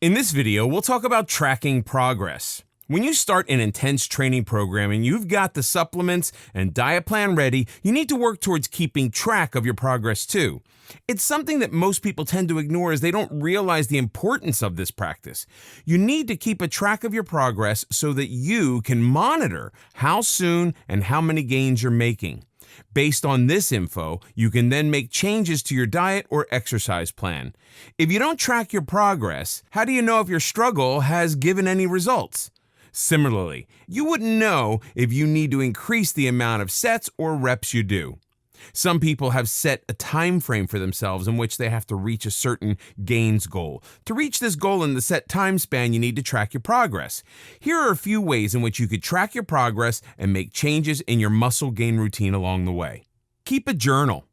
In this video, we'll talk about tracking progress. When you start an intense training program and you've got the supplements and diet plan ready, you need to work towards keeping track of your progress too. It's something that most people tend to ignore as they don't realize the importance of this practice. You need to keep a track of your progress so that you can monitor how soon and how many gains you're making. Based on this info, you can then make changes to your diet or exercise plan. If you don't track your progress, how do you know if your struggle has given any results? Similarly, you wouldn't know if you need to increase the amount of sets or reps you do. Some people have set a time frame for themselves in which they have to reach a certain gains goal. To reach this goal in the set time span, you need to track your progress. Here are a few ways in which you could track your progress and make changes in your muscle gain routine along the way. Keep a journal.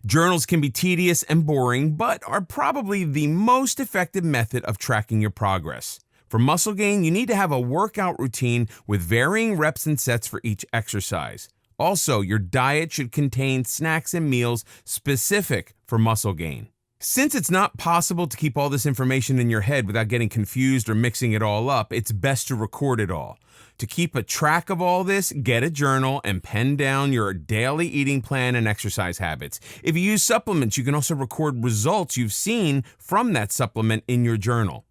Journals can be tedious and boring, but are probably the most effective method of tracking your progress. For muscle gain, you need to have a workout routine with varying reps and sets for each exercise. Also, your diet should contain snacks and meals specific for muscle gain. Since it's not possible to keep all this information in your head without getting confused or mixing it all up, it's best to record it all. To keep a track of all this, get a journal and pen down your daily eating plan and exercise habits. If you use supplements, you can also record results you've seen from that supplement in your journal.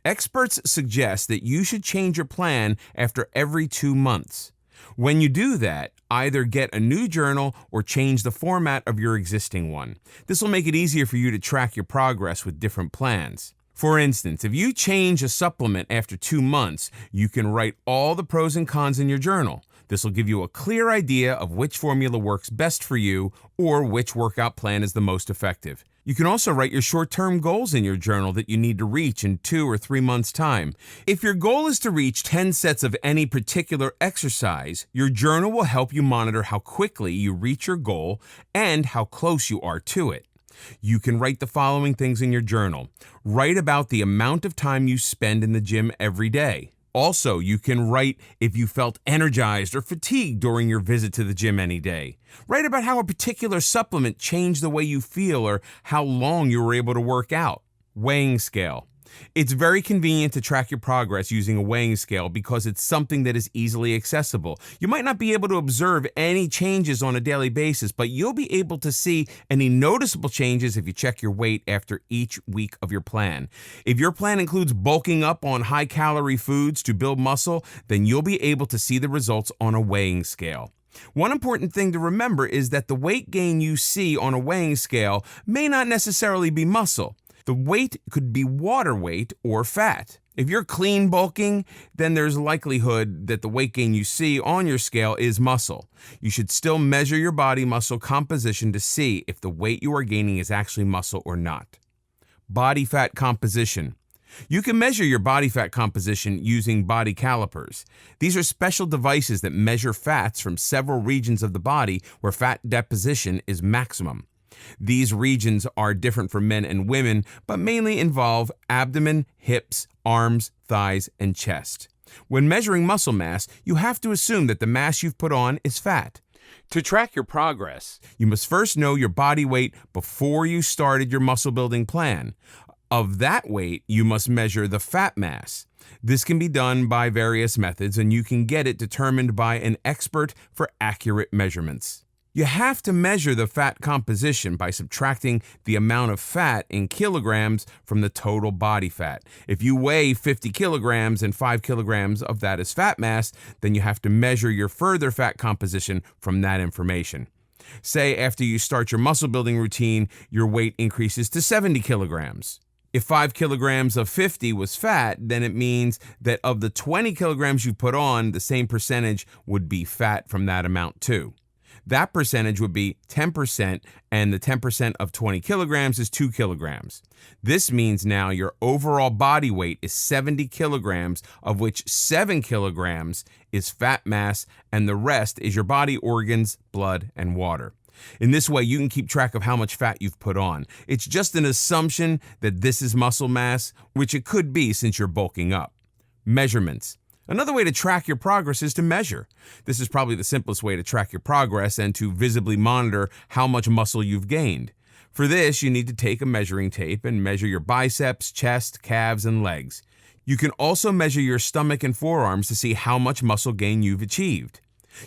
Experts suggest that you should change your plan after every 2 months. When you do that, either get a new journal or change the format of your existing one. This will make it easier for you to track your progress with different plans. For instance, if you change a supplement after 2 months, you can write all the pros and cons in your journal. This will give you a clear idea of which formula works best for you or which workout plan is the most effective. You can also write your short-term goals in your journal that you need to reach in 2 or 3 months' time. If your goal is to reach 10 sets of any particular exercise, your journal will help you monitor how quickly you reach your goal and how close you are to it. You can write the following things in your journal. Write about the amount of time you spend in the gym every day. Also, you can write if you felt energized or fatigued during your visit to the gym any day. Write about how a particular supplement changed the way you feel or how long you were able to work out. Weighing scale. It's very convenient to track your progress using a weighing scale because it's something that is easily accessible. You might not be able to observe any changes on a daily basis, but you'll be able to see any noticeable changes if you check your weight after each week of your plan. If your plan includes bulking up on high-calorie foods to build muscle, then you'll be able to see the results on a weighing scale. One important thing to remember is that the weight gain you see on a weighing scale may not necessarily be muscle. The weight could be water weight or fat. If you're clean bulking, then there's likelihood that the weight gain you see on your scale is muscle. You should still measure your body muscle composition to see if the weight you are gaining is actually muscle or not. Body fat composition. You can measure your body fat composition using body calipers. These are special devices that measure fats from several regions of the body where fat deposition is maximum. These regions are different for men and women, but mainly involve abdomen, hips, arms, thighs, and chest. When measuring muscle mass, you have to assume that the mass you've put on is fat. To track your progress, you must first know your body weight before you started your muscle building plan. Of that weight, you must measure the fat mass. This can be done by various methods, and you can get it determined by an expert for accurate measurements. You have to measure the fat composition by subtracting the amount of fat in kilograms from the total body fat. If you weigh 50 kilograms and 5 kilograms of that is fat mass, then you have to measure your further fat composition from that information. Say after you start your muscle building routine, your weight increases to 70 kilograms. If 5 kilograms of 50 was fat, then it means that of the 20 kilograms you put on, the same percentage would be fat from that amount too. That percentage would be 10%, and the 10% of 20 kilograms is 2 kilograms. This means now your overall body weight is 70 kilograms, of which 7 kilograms is fat mass, and the rest is your body organs, blood, and water. In this way, you can keep track of how much fat you've put on. It's just an assumption that this is muscle mass, which it could be since you're bulking up. Measurements. Another way to track your progress is to measure. This is probably the simplest way to track your progress and to visibly monitor how much muscle you've gained. For this, you need to take a measuring tape and measure your biceps, chest, calves, and legs. You can also measure your stomach and forearms to see how much muscle gain you've achieved.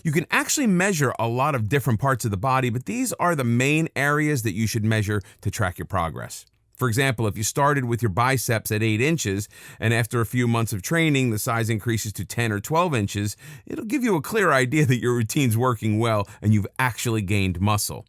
You can actually measure a lot of different parts of the body, but these are the main areas that you should measure to track your progress. For example, if you started with your biceps at 8 inches, and after a few months of training, the size increases to 10 or 12 inches, it'll give you a clear idea that your routine's working well and you've actually gained muscle.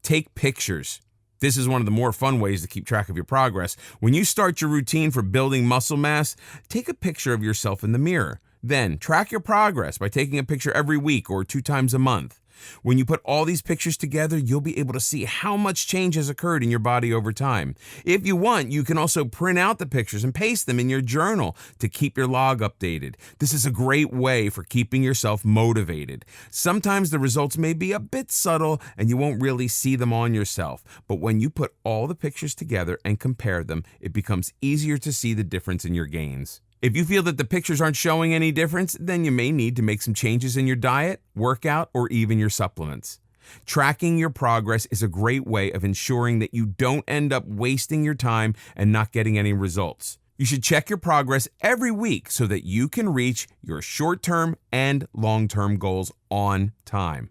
Take pictures. This is one of the more fun ways to keep track of your progress. When you start your routine for building muscle mass, take a picture of yourself in the mirror. Then, track your progress by taking a picture every week or 2 times a month. When you put all these pictures together, you'll be able to see how much change has occurred in your body over time. If you want, you can also print out the pictures and paste them in your journal to keep your log updated. This is a great way for keeping yourself motivated. Sometimes the results may be a bit subtle and you won't really see them on yourself, but when you put all the pictures together and compare them, it becomes easier to see the difference in your gains. If you feel that the pictures aren't showing any difference, then you may need to make some changes in your diet, workout, or even your supplements. Tracking your progress is a great way of ensuring that you don't end up wasting your time and not getting any results. You should check your progress every week so that you can reach your short-term and long-term goals on time.